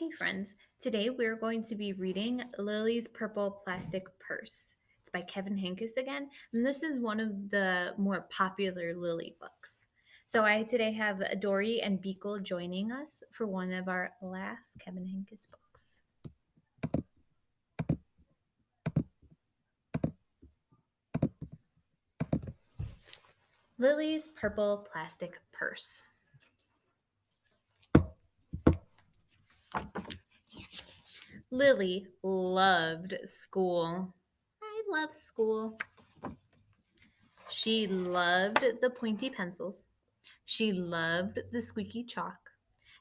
Hey friends, today we're going to be reading Lily's Purple Plastic Purse. It's by Kevin Henkes again, and this is one of the more popular Lily books. So I today have Dory and Beekle joining us for one of our last Kevin Henkes books. Lily's Purple Plastic Purse. Lily loved school. I love school. She loved the pointy pencils. She loved the squeaky chalk,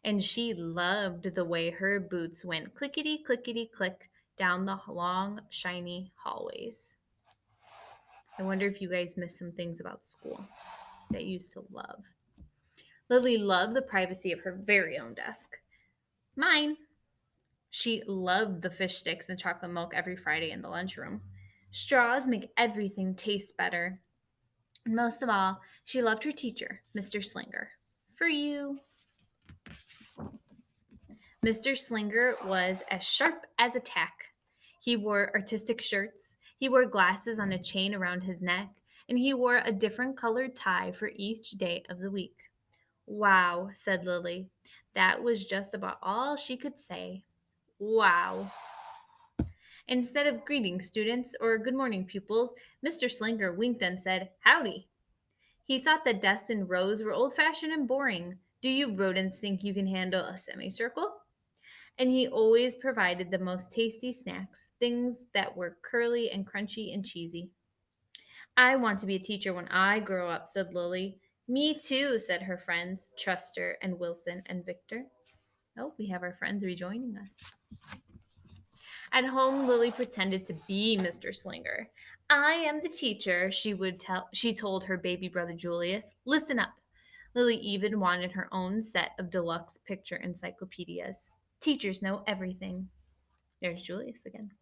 and she loved the way her boots went clickety clickety click down the long, shiny hallways. I wonder if you guys miss some things about school that you used to love. Lily loved the privacy of her very own desk. Mine. She loved the fish sticks and chocolate milk every Friday in the lunchroom. Straws make everything taste better. And most of all, she loved her teacher, Mr. Slinger. For you. Mr. Slinger was as sharp as a tack. He wore artistic shirts, he wore glasses on a chain around his neck, and he wore a different colored tie for each day of the week. Wow, said Lily. That was just about all she could say. Wow. Instead of greeting students or good morning pupils, Mr. Slinger winked and said, Howdy. He thought that desks and rows were old fashioned and boring. Do you rodents think you can handle a semicircle? And he always provided the most tasty snacks, things that were curly and crunchy and cheesy. I want to be a teacher when I grow up, said Lily. Me too, said her friends, Truster and Wilson and Victor. Oh, we have our friends rejoining us. At home, Lily pretended to be Mr. Slinger. I am the teacher, she told her baby brother Julius. Listen up. Lily even wanted her own set of deluxe picture encyclopedias. Teachers know everything. There's Julius again.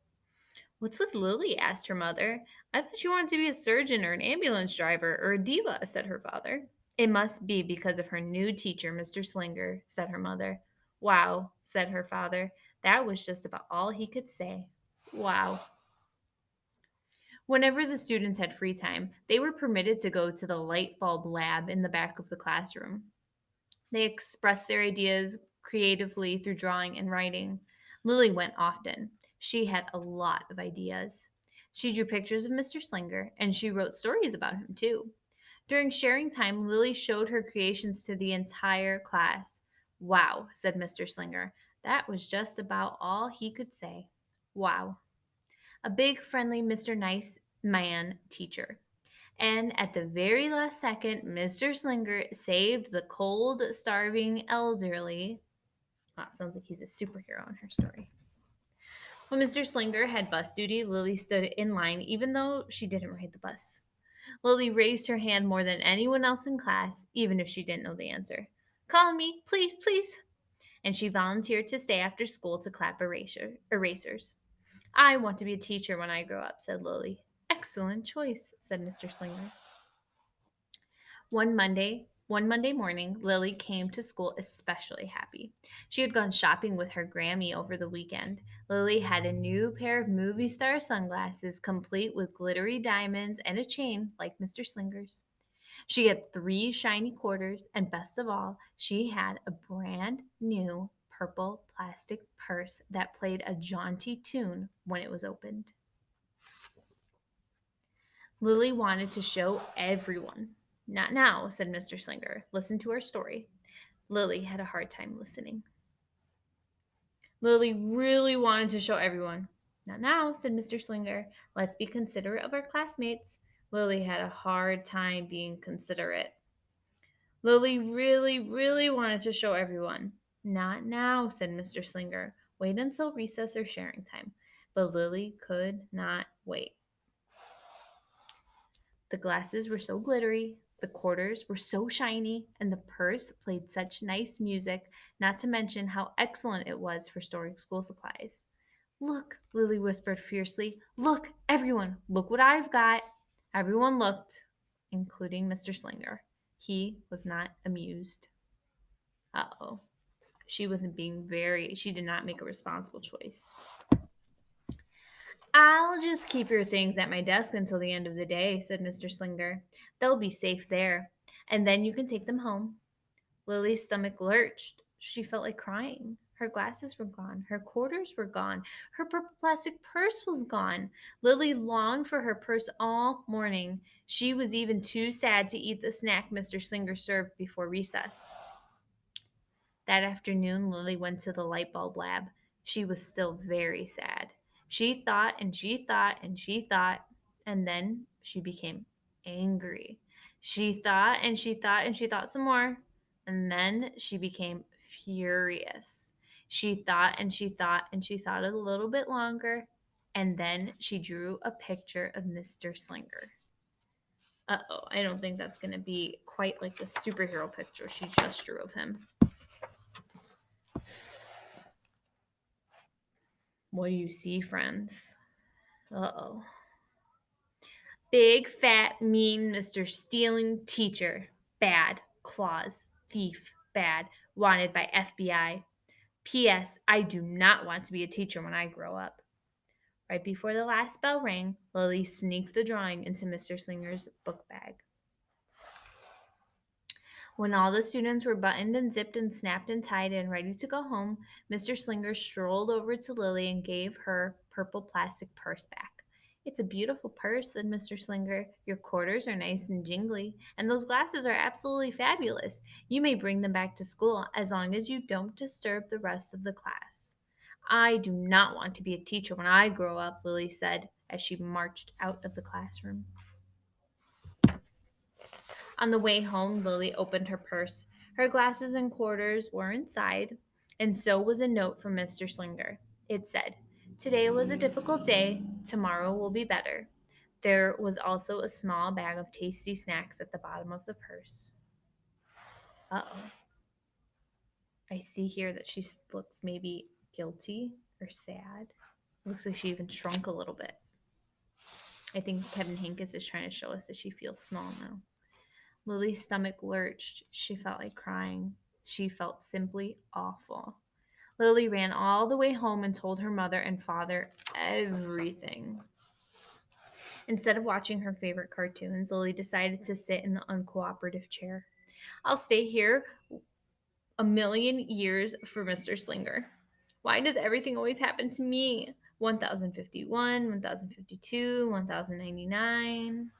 What's with Lily? Asked her mother. I thought you wanted to be a surgeon or an ambulance driver or a diva, said her father. It must be because of her new teacher, Mr. Slinger, said her mother. Wow, said her father. That was just about all he could say. Wow. Whenever the students had free time, they were permitted to go to the light bulb lab in the back of the classroom. They expressed their ideas creatively through drawing and writing. Lily went often. She had a lot of ideas. She drew pictures of Mr. Slinger, and she wrote stories about him, too. During sharing time, Lily showed her creations to the entire class. Wow, said Mr. Slinger. That was just about all he could say. Wow. A big, friendly Mr. Nice Man teacher. And at the very last second, Mr. Slinger saved the cold, starving elderly. Wow, it sounds like he's a superhero in her story. When Mr. Slinger had bus duty, Lily stood in line even though she didn't ride the bus. Lily raised her hand more than anyone else in class, even if she didn't know the answer. Call me, please, please. And she volunteered to stay after school to clap erasers. I want to be a teacher when I grow up, said Lily. Excellent choice, said Mr. Slinger. One Monday morning, Lily came to school especially happy. She had gone shopping with her Grammy over the weekend. Lily had a new pair of movie star sunglasses, complete with glittery diamonds and a chain like Mr. Slinger's. She had 3 shiny quarters, and best of all, she had a brand new purple plastic purse that played a jaunty tune when it was opened. Lily wanted to show everyone. Not now, said Mr. Slinger. Listen to our story. Lily had a hard time listening. Lily really wanted to show everyone. Not now, said Mr. Slinger. Let's be considerate of our classmates. Lily had a hard time being considerate. Lily really, really wanted to show everyone. Not now, said Mr. Slinger. Wait until recess or sharing time. But Lily could not wait. The glasses were so glittery, the quarters were so shiny, and the purse played such nice music, not to mention how excellent it was for storing school supplies. Look, Lily whispered fiercely. Look, everyone, look what I've got. Everyone looked, including Mr. Slinger. He was not amused. Uh-oh. She did not make a responsible choice. I'll just keep your things at my desk until the end of the day, said Mr. Slinger. They'll be safe there, and then you can take them home. Lily's stomach lurched. She felt like crying. Her glasses were gone. Her quarters were gone. Her purple plastic purse was gone. Lily longed for her purse all morning. She was even too sad to eat the snack Mr. Slinger served before recess. That afternoon, Lily went to the light bulb lab. She was still very sad. She thought and she thought and she thought, and then she became angry. She thought and she thought and she thought some more, and then she became furious. She thought and she thought and she thought a little bit longer, and then she drew a picture of Mr. Slinger. Uh-oh, I don't think that's going to be quite like the superhero picture she just drew of him. What do you see, friends? Uh-oh. Big, fat, mean Mr. Stealing Teacher. Bad. Claus. Thief. Bad. Wanted by FBI. P.S. I do not want to be a teacher when I grow up. Right before the last bell rang, Lily sneaked the drawing into Mr. Slinger's book bag. When all the students were buttoned and zipped and snapped and tied and ready to go home, Mr. Slinger strolled over to Lily and gave her purple plastic purse back. It's a beautiful purse, said Mr. Slinger. Your quarters are nice and jingly, and those glasses are absolutely fabulous. You may bring them back to school as long as you don't disturb the rest of the class. I do not want to be a teacher when I grow up, Lily said as she marched out of the classroom. On the way home, Lily opened her purse. Her glasses and quarters were inside, and so was a note from Mr. Slinger. It said, Today was a difficult day. Tomorrow will be better. There was also a small bag of tasty snacks at the bottom of the purse. Uh-oh. I see here that she looks maybe guilty or sad. Looks like she even shrunk a little bit. I think Kevin Hankins is trying to show us that she feels small now. Lily's stomach lurched. She felt like crying. She felt simply awful. Lily ran all the way home and told her mother and father everything. Instead of watching her favorite cartoons, Lily decided to sit in the uncooperative chair. I'll stay here a million years for Mr. Slinger. Why does everything always happen to me? 1051, 1052, 1099.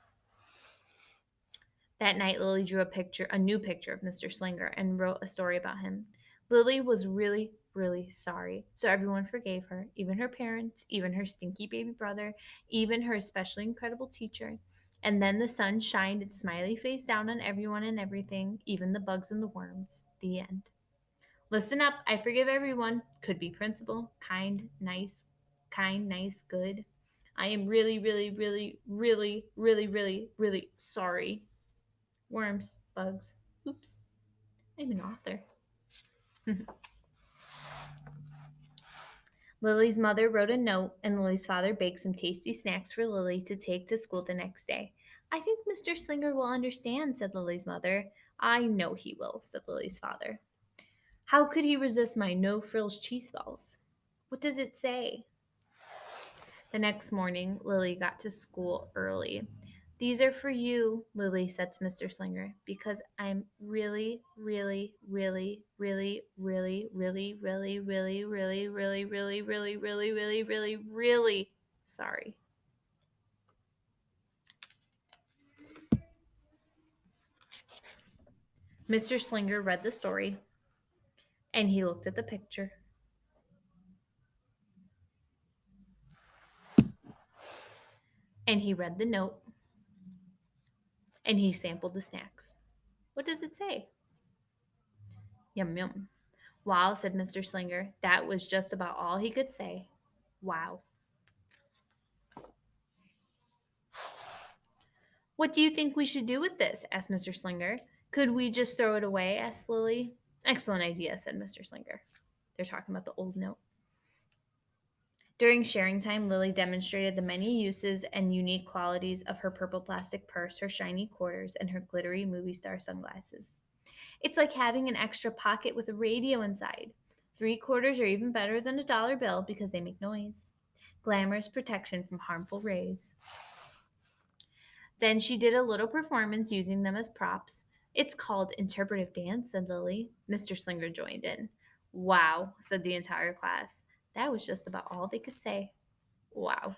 That night, Lily drew a new picture of Mr. Slinger, and wrote a story about him. Lily was really, really sorry, so everyone forgave her, even her parents, even her stinky baby brother, even her especially incredible teacher. And then the sun shined its smiley face down on everyone and everything, even the bugs and the worms. The end. Listen up, I forgive everyone. Could be principal, kind, nice, good. I am really, really, really, really, really, really, really sorry. Worms, bugs. Oops. I'm an author. Lily's mother wrote a note, and Lily's father baked some tasty snacks for Lily to take to school the next day. I think Mr. Slinger will understand, said Lily's mother. I know he will, said Lily's father. How could he resist my no frills cheese balls? What does it say? The next morning, Lily got to school early. These are for you, Lily said to Mr. Slinger, because I'm really, really, really, really, really, really, really, really, really, really, really, really, really, really, really, really sorry. Mr. Slinger read the story, and he looked at the picture. And he read the note, and he sampled the snacks. What does it say? Yum, yum. Wow, said Mr. Slinger. That was just about all he could say. Wow. What do you think we should do with this? Asked Mr. Slinger. Could we just throw it away? Asked Lily. Excellent idea, said Mr. Slinger. They're talking about the old note. During sharing time, Lily demonstrated the many uses and unique qualities of her purple plastic purse, her shiny quarters, and her glittery movie star sunglasses. It's like having an extra pocket with a radio inside. 3 quarters are even better than a dollar bill because they make noise. Glamorous protection from harmful rays. Then she did a little performance using them as props. It's called interpretive dance, said Lily. Mr. Slinger joined in. Wow, said the entire class. That was just about all they could say. Wow.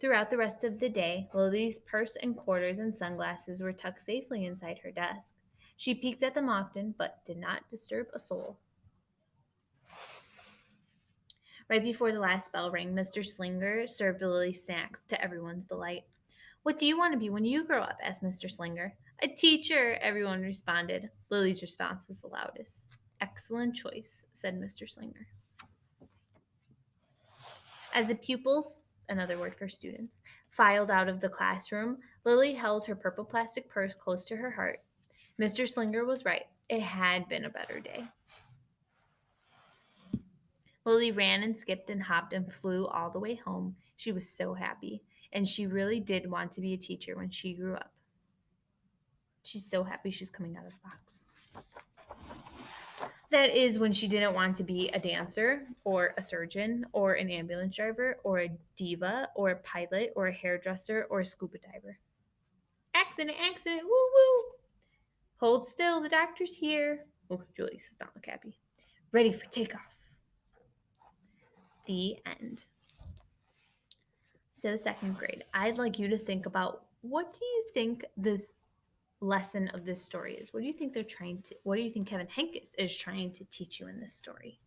Throughout the rest of the day, Lily's purse and quarters and sunglasses were tucked safely inside her desk. She peeked at them often, but did not disturb a soul. Right before the last bell rang, Mr. Slinger served Lily snacks to everyone's delight. What do you want to be when you grow up? Asked Mr. Slinger. A teacher, everyone responded. Lily's response was the loudest. Excellent choice, said Mr. Slinger. As the pupils, another word for students, filed out of the classroom, Lily held her purple plastic purse close to her heart. Mr. Slinger was right. It had been a better day. Lily ran and skipped and hopped and flew all the way home. She was so happy, and she really did want to be a teacher when she grew up. She's so happy she's coming out of the box. That is when she didn't want to be a dancer or a surgeon or an ambulance driver or a diva or a pilot or a hairdresser or a scuba diver. Accident, accident, woo woo. Hold still, the doctor's here. Oh, Julius does not look happy. Ready for takeoff. The end. So, second grade, I'd like you to think about, what do you think this lesson of this story is? What do you think Kevin Henkes is trying to teach you in this story?